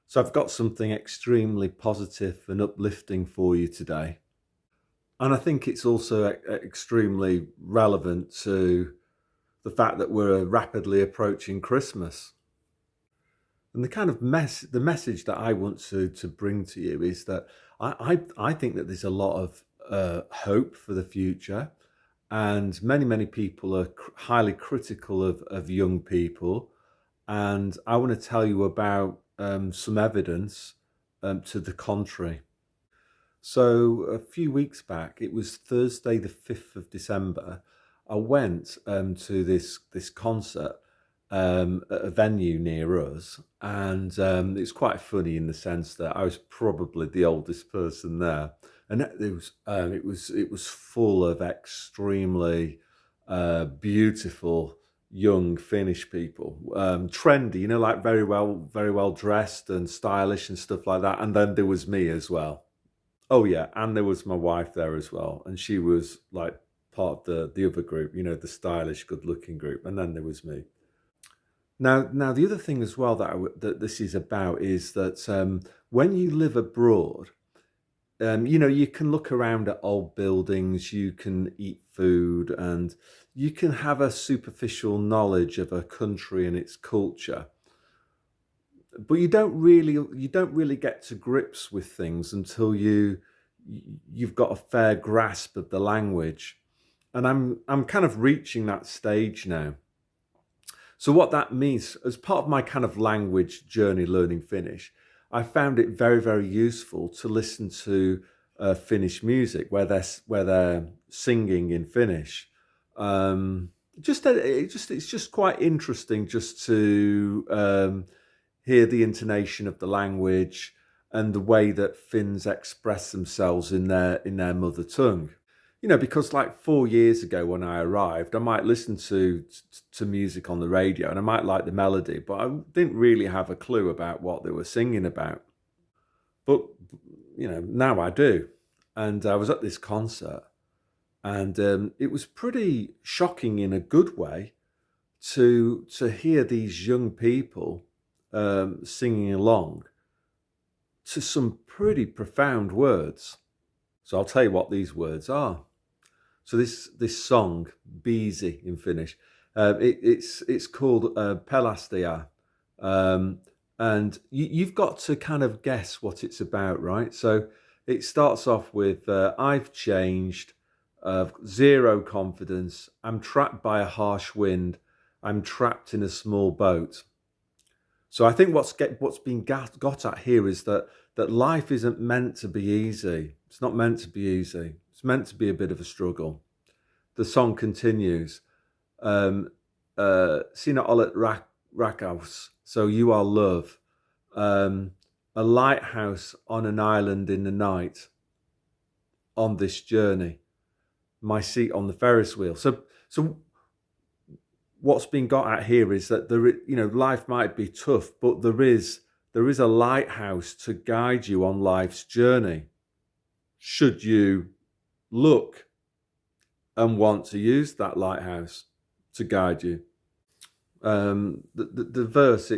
So I've got something extremely positive and uplifting for you today. And I think it's also extremely relevant to the fact that we're rapidly approaching Christmas. And the kind of the message that I want to bring to you is that I think that there's a lot of hope for the future, and many people are highly critical of young people. And I want to tell you about some evidence to the contrary. So a few weeks back, it was Thursday, the 5th of December. I went to this concert at a venue near us, and it's quite funny in the sense that I was probably the oldest person there, and it was full of extremely beautiful young Finnish people, trendy, like very well dressed and stylish and stuff like that. And then there was me as well. Oh yeah, and there was my wife there as well, and she was like part of the other group, the stylish, good-looking group, and then there was me. Now the other thing as well that this is about is that when you live abroad, you can look around at old buildings, you can eat food, and you can have a superficial knowledge of a country and its culture, but you don't really get to grips with things until you've got a fair grasp of the language. And I'm kind of reaching that stage now. So what that means, as part of my kind of language journey learning Finnish, I found it very useful to listen to Finnish music where they're singing in Finnish. It's just quite interesting just to hear the intonation of the language and the way that Finns express themselves in their mother tongue. Because like 4 years ago when I arrived, I might listen to music on the radio and I might like the melody, but I didn't really have a clue about what they were singing about. But now I do. And I was at this concert, and it was pretty shocking in a good way to hear these young people singing along to some pretty profound words. So I'll tell you what these words are. So this song, Biisi in Finnish, it's called Pelastia, and you've got to kind of guess what it's about, right? So it starts off with I've changed, zero confidence, I'm trapped by a harsh wind, I'm trapped in a small boat. So I think what's being got at here is that life isn't meant to be easy. It's not meant to be easy. It's meant to be a bit of a struggle. The song continues, Sinä olet rakkaus, so you are love, a lighthouse on an island in the night, on this journey, my seat on the Ferris wheel. So what's being got at here is that life might be tough, but there is a lighthouse to guide you on life's journey, should you look and want to use that lighthouse to guide you. The verse,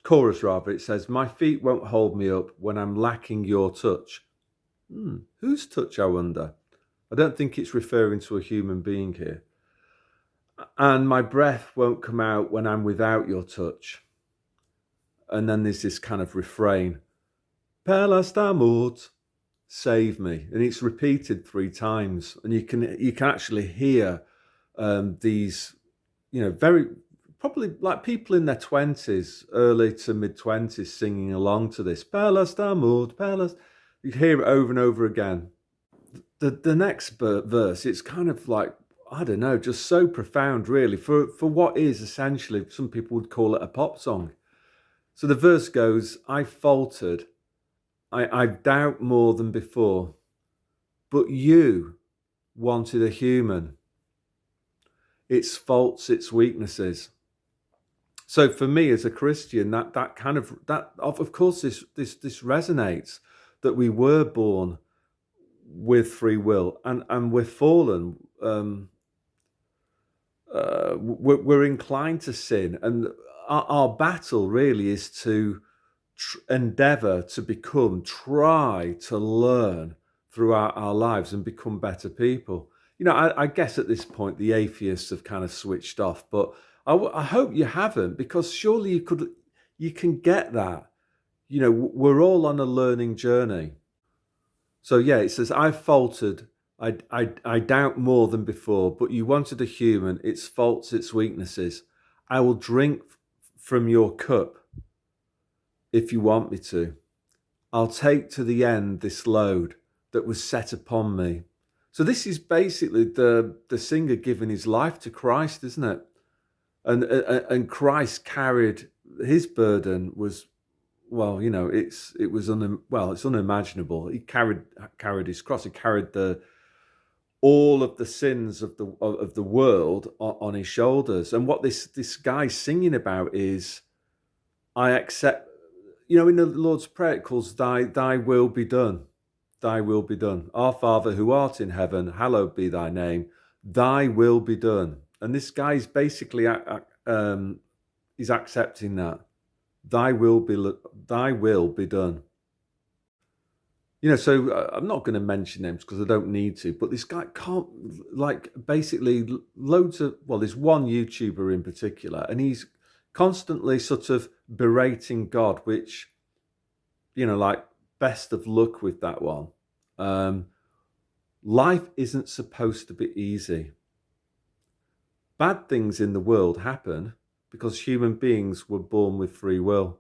chorus rather, it says, my feet won't hold me up when I'm lacking your touch. Whose touch, I wonder? I don't think it's referring to a human being here. And my breath won't come out when I'm without your touch. And then there's this kind of refrain, Pelasta mut, save me. And it's repeated 3 times. And you can actually hear these, very probably like people in their 20s, early to mid-20s, singing along to this. Pelasta mut, Pelas. You hear it over and over again. The next verse, it's kind of like, I don't know, just so profound, really, for what is essentially, some people would call it a pop song. So the verse goes, I faltered, I doubt more than before, but you wanted a human, its faults, its weaknesses. So for me as a Christian, that of course this resonates, that we were born with free will, and we're fallen. We're inclined to sin, and our battle really is to endeavor to try to learn throughout our lives and become better people. I guess at this point the atheists have kind of switched off, but I hope you haven't, because surely you can get that. We're all on a learning journey. So yeah, it says, I've faltered. I doubt more than before, but you wanted a human, its faults, its weaknesses. I will drink from your cup if you want me to. I'll take to the end this load that was set upon me. So this is basically the singer giving his life to Christ, isn't it? And Christ carried his burden was, well, it's unimaginable. He carried his cross. He carried all of the sins of the world on his shoulders. And what this guy's singing about is, I accept. In the Lord's Prayer, it calls thy will be done. Thy will be done. Our Father who art in heaven, hallowed be thy name. Thy will be done. And this guy's basically he's accepting that. Thy will be done. So I'm not going to mention names because I don't need to, but this guy can't, basically there's one YouTuber in particular, and he's constantly sort of berating God, which, best of luck with that one. Life isn't supposed to be easy. Bad things in the world happen because human beings were born with free will.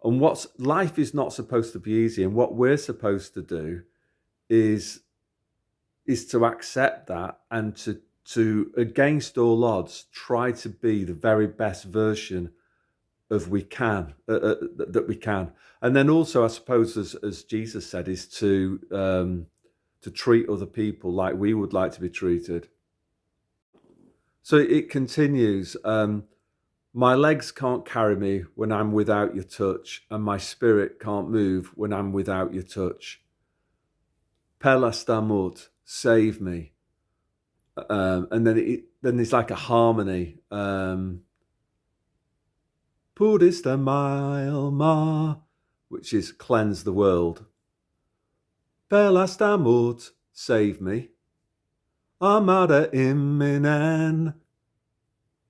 And life is not supposed to be easy. And what we're supposed to do is to accept that and to against all odds, try to be the very best version of that we can. And then also, I suppose, as Jesus said, is to treat other people like we would like to be treated. So it continues. My legs can't carry me when I'm without your touch, and my spirit can't move when I'm without your touch. Pelastamut, save me. And then there's like a harmony. Pudista ma, which is cleanse the world. Pelastamut, save me. Amada iminen,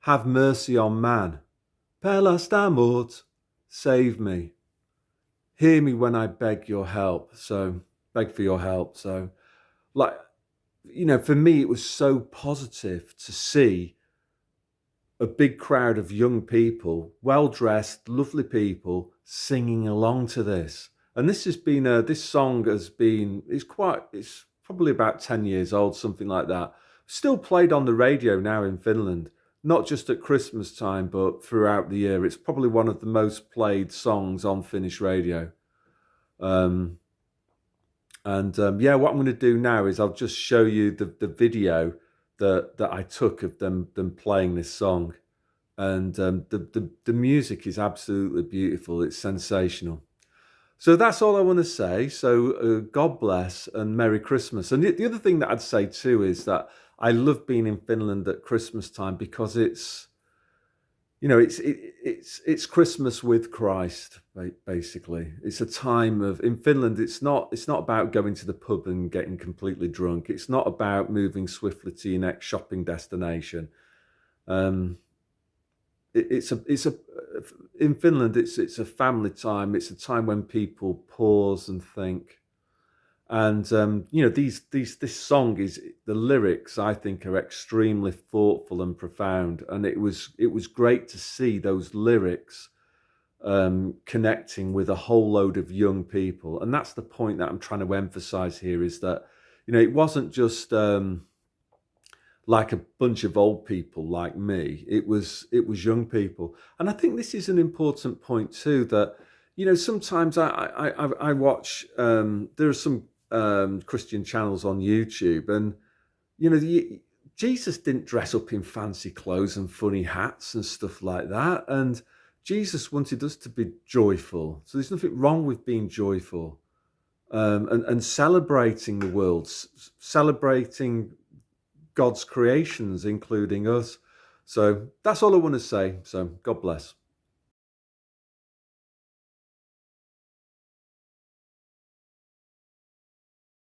have mercy on man. Pelastamut, save me. Hear me when I beg your help. So, beg for your help. So, for me, it was so positive to see a big crowd of young people, well-dressed, lovely people, singing along to this. And this song it's probably about 10 years old, something like that. Still played on the radio now in Finland, not just at Christmas time, but throughout the year. It's probably one of the most played songs on Finnish radio. What I'm going to do now is I'll just show you the video that I took of them playing this song. And the music is absolutely beautiful. It's sensational. So that's all I want to say. So God bless and Merry Christmas. And the other thing that I'd say too is that I love being in Finland at Christmas time because it's Christmas with Christ, basically. It's a time in Finland. It's not about going to the pub and getting completely drunk. It's not about moving swiftly to your next shopping destination. In Finland, it's a family time. It's a time when people pause and think. And this song the lyrics, I think, are extremely thoughtful and profound. And it was great to see those lyrics connecting with a whole load of young people. And that's the point that I'm trying to emphasize here, is that it wasn't just like a bunch of old people like me. It was young people. And I think this is an important point too, that sometimes I watch there are some Christian channels on YouTube, and Jesus didn't dress up in fancy clothes and funny hats and stuff like that. And Jesus wanted us to be joyful. So there's nothing wrong with being joyful, and celebrating the world, celebrating God's creations, including us. So that's all I want to say. So God bless.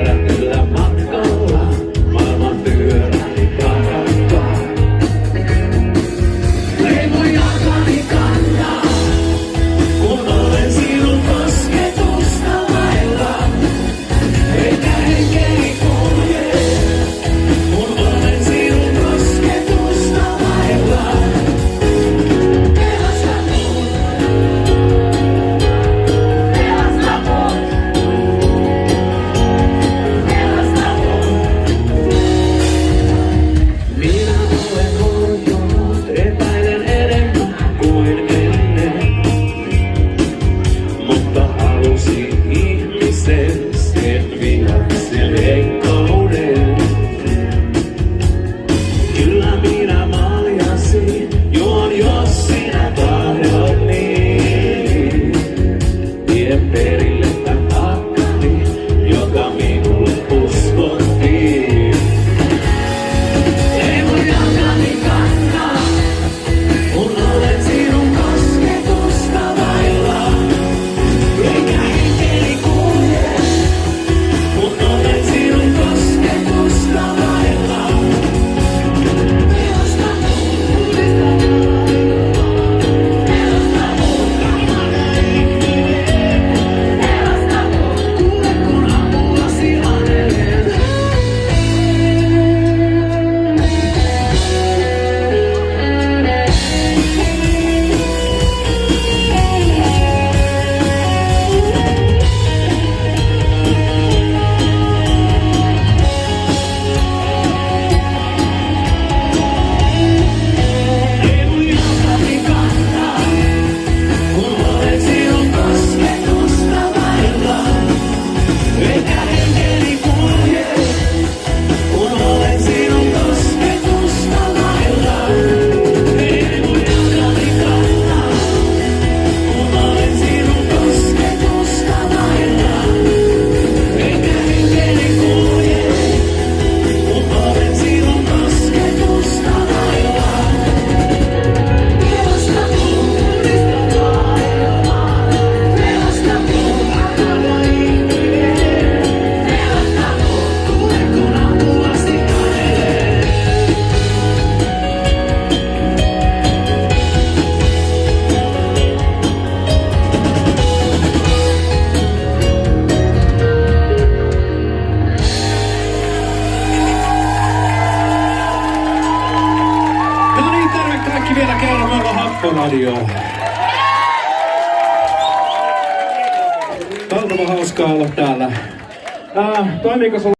Kyllä matkalla maailman pyöräni parantaa. Ei voi jalkani kantaa, kun olen sinun kosketusta vailla. Eikä henkeni kulje, kun olen sinun kosketusta vailla. Pelasta mut, pelasta mut, pelasta mut. Minä olen horjunut, epäilen enemmän kuin ennen, mutta halusin ihmisen sen vihaisen heikkouden. Kyllä minä maljasin, juon jos sinä tahdot niin. Vie perille tän akkani, joka minulle uskottiin. Ei voi jalkani kantaa, kun olen sinun kosketusta vailla. Eikä henkeni kulje, kun olen sinun kosketusta vailla. Pelasta mut, pelasta mut, pelasta mut, kuule kun apuasi anelen. Ei mun jalkani kantaa, kun olen sinun kosketusta vailla. Eikä henkeni kulje, kun olen sinun kosketusta vailla. Ei mun jalkani kantaa, kun olen sinun kosketusta vailla. Eikä henkeni kulje, kun olen sinun kosketusta vailla. Pelasta mut, pelasta mut, anna ihminen. Pelasta mut, kuule kun apuasi anelen. No niin, terve kaikki vielä kerran, me ollaan Happoradio. Valtavan hauskaa olla täällä. Toimiiko sulla